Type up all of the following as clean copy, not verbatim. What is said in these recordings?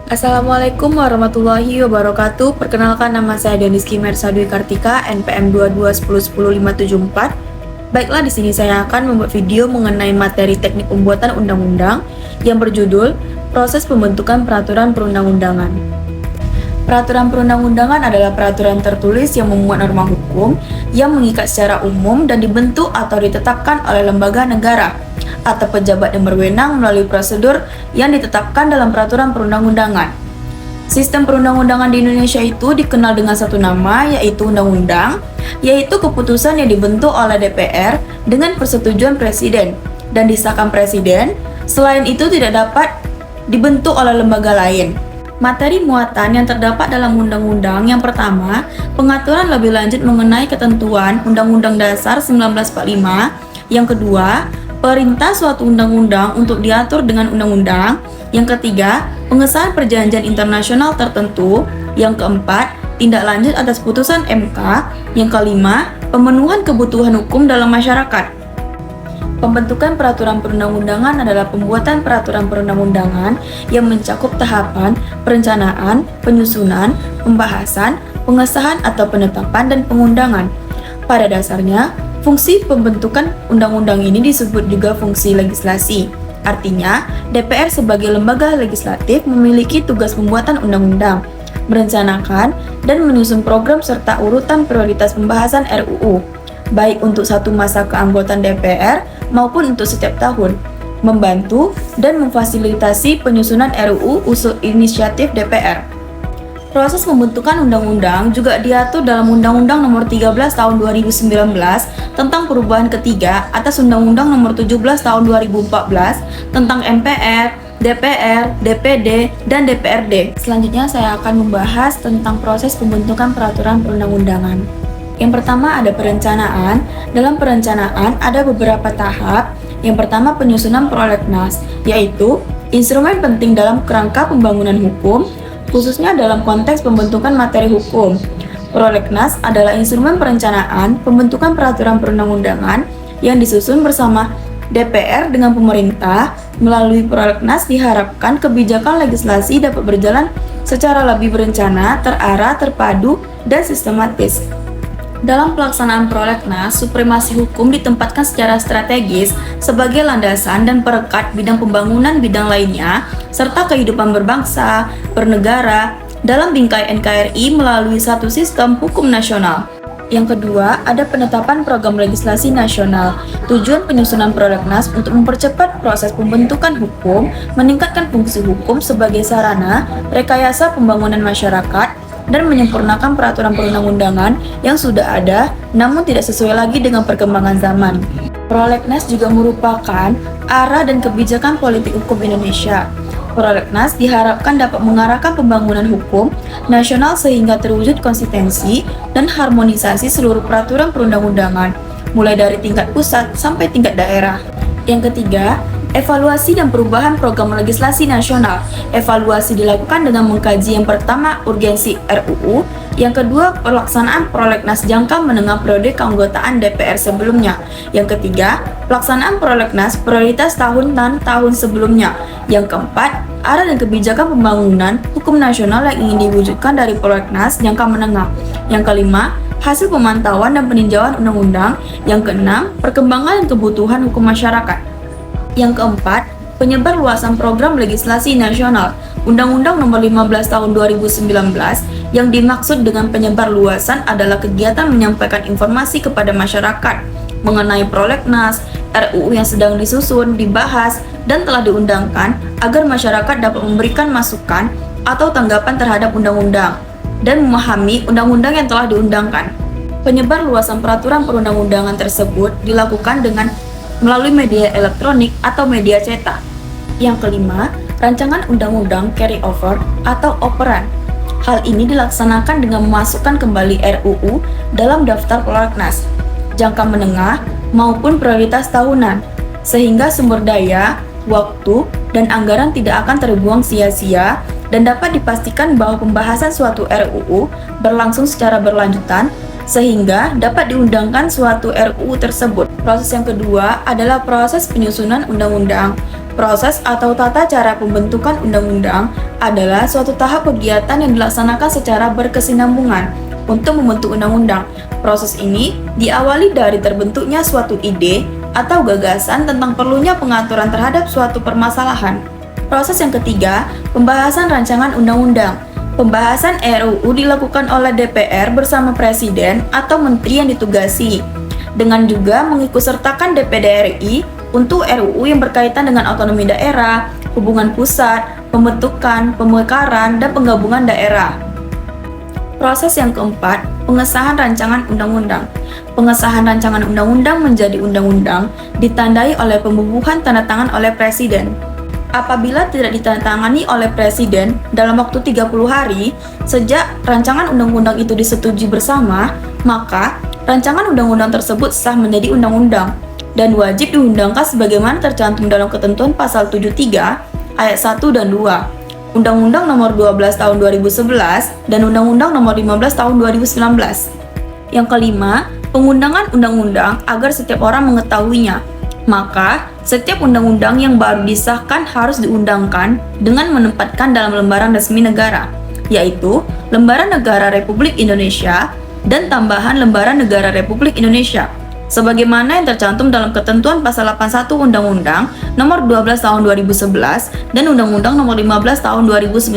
Assalamualaikum warahmatullahi wabarakatuh. Perkenalkan, nama saya Deniski Mersadwi Kartika, NPM 22101054. Baiklah, di sini saya akan membuat video mengenai materi teknik pembuatan undang-undang yang berjudul Proses Pembentukan Peraturan Perundang-undangan. Peraturan perundang-undangan adalah peraturan tertulis yang memuat norma hukum yang mengikat secara umum dan dibentuk atau ditetapkan oleh lembaga negara atau pejabat yang berwenang melalui prosedur yang ditetapkan dalam peraturan perundang-undangan. Sistem perundang-undangan di Indonesia itu dikenal dengan satu nama, yaitu undang-undang, yaitu keputusan yang dibentuk oleh DPR dengan persetujuan Presiden dan disahkan Presiden. Selain itu tidak dapat dibentuk oleh lembaga lain. Materi muatan yang terdapat dalam undang-undang: yang pertama, pengaturan lebih lanjut mengenai ketentuan Undang-Undang Dasar 1945. Yang kedua, perintah suatu undang-undang untuk diatur dengan undang-undang. Yang ketiga, pengesahan perjanjian internasional tertentu. Yang keempat, tindak lanjut atas putusan MK. Yang kelima, pemenuhan kebutuhan hukum dalam masyarakat. Pembentukan peraturan perundang-undangan adalah pembuatan peraturan perundang-undangan yang mencakup tahapan perencanaan, penyusunan, pembahasan, pengesahan atau penetapan, dan pengundangan. Pada dasarnya, fungsi pembentukan undang-undang ini disebut juga fungsi legislasi. Artinya, DPR sebagai lembaga legislatif memiliki tugas pembuatan undang-undang, merencanakan dan menyusun program serta urutan prioritas pembahasan RUU, baik untuk satu masa keanggotaan DPR maupun untuk setiap tahun, membantu dan memfasilitasi penyusunan RUU usul inisiatif DPR. Proses pembentukan undang-undang juga diatur dalam Undang-Undang Nomor 13 Tahun 2019 tentang perubahan ketiga atas Undang-Undang Nomor 17 Tahun 2014 tentang MPR, DPR, DPD, dan DPRD. Selanjutnya saya akan membahas tentang proses pembentukan peraturan perundang-undangan. Yang pertama ada perencanaan. Dalam perencanaan ada beberapa tahap. Yang pertama, penyusunan prolegnas, yaitu instrumen penting dalam kerangka pembangunan hukum, khususnya dalam konteks pembentukan materi hukum. Prolegnas adalah instrumen perencanaan pembentukan peraturan perundang-undangan yang disusun bersama DPR dengan pemerintah. Melalui prolegnas diharapkan kebijakan legislasi dapat berjalan secara lebih berencana, terarah, terpadu, dan sistematis. Dalam pelaksanaan prolegnas, supremasi hukum ditempatkan secara strategis sebagai landasan dan perekat bidang pembangunan bidang lainnya, serta kehidupan berbangsa, bernegara, dalam bingkai NKRI melalui satu sistem hukum nasional. Yang kedua, ada penetapan program legislasi nasional. Tujuan penyusunan prolegnas untuk mempercepat proses pembentukan hukum, meningkatkan fungsi hukum sebagai sarana rekayasa pembangunan masyarakat, dan menyempurnakan peraturan perundang-undangan yang sudah ada namun tidak sesuai lagi dengan perkembangan zaman. Prolegnas juga merupakan arah dan kebijakan politik hukum Indonesia. Prolegnas diharapkan dapat mengarahkan pembangunan hukum nasional sehingga terwujud konsistensi dan harmonisasi seluruh peraturan perundang-undangan, mulai dari tingkat pusat sampai tingkat daerah. Yang ketiga, evaluasi dan perubahan program legislasi nasional. Evaluasi dilakukan dengan mengkaji yang pertama urgensi RUU, yang kedua pelaksanaan prolegnas jangka menengah periode keanggotaan DPR sebelumnya, yang ketiga pelaksanaan prolegnas prioritas tahun dan tahun sebelumnya, yang keempat arah dan kebijakan pembangunan hukum nasional yang ingin diwujudkan dari prolegnas jangka menengah, yang kelima hasil pemantauan dan peninjauan undang-undang, yang keenam perkembangan dan kebutuhan hukum masyarakat. Yang keempat, penyebar luasan program legislasi nasional. Undang-Undang Nomor 15 Tahun 2019 yang dimaksud dengan penyebar luasan adalah kegiatan menyampaikan informasi kepada masyarakat mengenai prolegnas, RUU yang sedang disusun, dibahas, dan telah diundangkan agar masyarakat dapat memberikan masukan atau tanggapan terhadap undang-undang dan memahami undang-undang yang telah diundangkan. Penyebar luasan peraturan perundang-undangan tersebut dilakukan dengan melalui media elektronik atau media cetak. Yang kelima, rancangan undang-undang carryover atau operan. Hal ini dilaksanakan dengan memasukkan kembali RUU dalam daftar prolegnas jangka menengah maupun prioritas tahunan, sehingga sumber daya, waktu, dan anggaran tidak akan terbuang sia-sia dan dapat dipastikan bahwa pembahasan suatu RUU berlangsung secara berlanjutan sehingga dapat diundangkan suatu RUU tersebut. Proses yang kedua adalah proses penyusunan undang-undang. Proses atau tata cara pembentukan undang-undang adalah suatu tahap kegiatan yang dilaksanakan secara berkesinambungan untuk membentuk undang-undang. Proses ini diawali dari terbentuknya suatu ide atau gagasan tentang perlunya pengaturan terhadap suatu permasalahan. Proses yang ketiga, pembahasan rancangan undang-undang. Pembahasan RUU dilakukan oleh DPR bersama Presiden atau Menteri yang ditugasi, dengan juga mengikutsertakan DPD RI untuk RUU yang berkaitan dengan otonomi daerah, hubungan pusat, pembentukan, pemekaran, dan penggabungan daerah. Proses yang keempat, pengesahan rancangan undang-undang. Pengesahan rancangan undang-undang menjadi undang-undang ditandai oleh pembubuhan tanda tangan oleh Presiden. Apabila tidak ditandatangani oleh Presiden dalam waktu 30 hari sejak rancangan undang-undang itu disetujui bersama, maka rancangan undang-undang tersebut sah menjadi undang-undang dan wajib diundangkan sebagaimana tercantum dalam ketentuan pasal 73 ayat 1 dan 2 Undang-Undang Nomor 12 Tahun 2011 dan Undang-Undang Nomor 15 Tahun 2019. Yang kelima, pengundangan undang-undang agar setiap orang mengetahuinya. Maka, setiap undang-undang yang baru disahkan harus diundangkan dengan menempatkan dalam lembaran resmi negara, yaitu Lembaran Negara Republik Indonesia dan tambahan Lembaran Negara Republik Indonesia, sebagaimana yang tercantum dalam ketentuan pasal 81 Undang-Undang Nomor 12 Tahun 2011 dan Undang-Undang Nomor 15 Tahun 2019.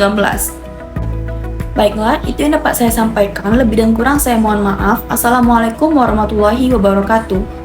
Baiklah, itu yang dapat saya sampaikan. Lebih dan kurang saya mohon maaf. Assalamualaikum warahmatullahi wabarakatuh.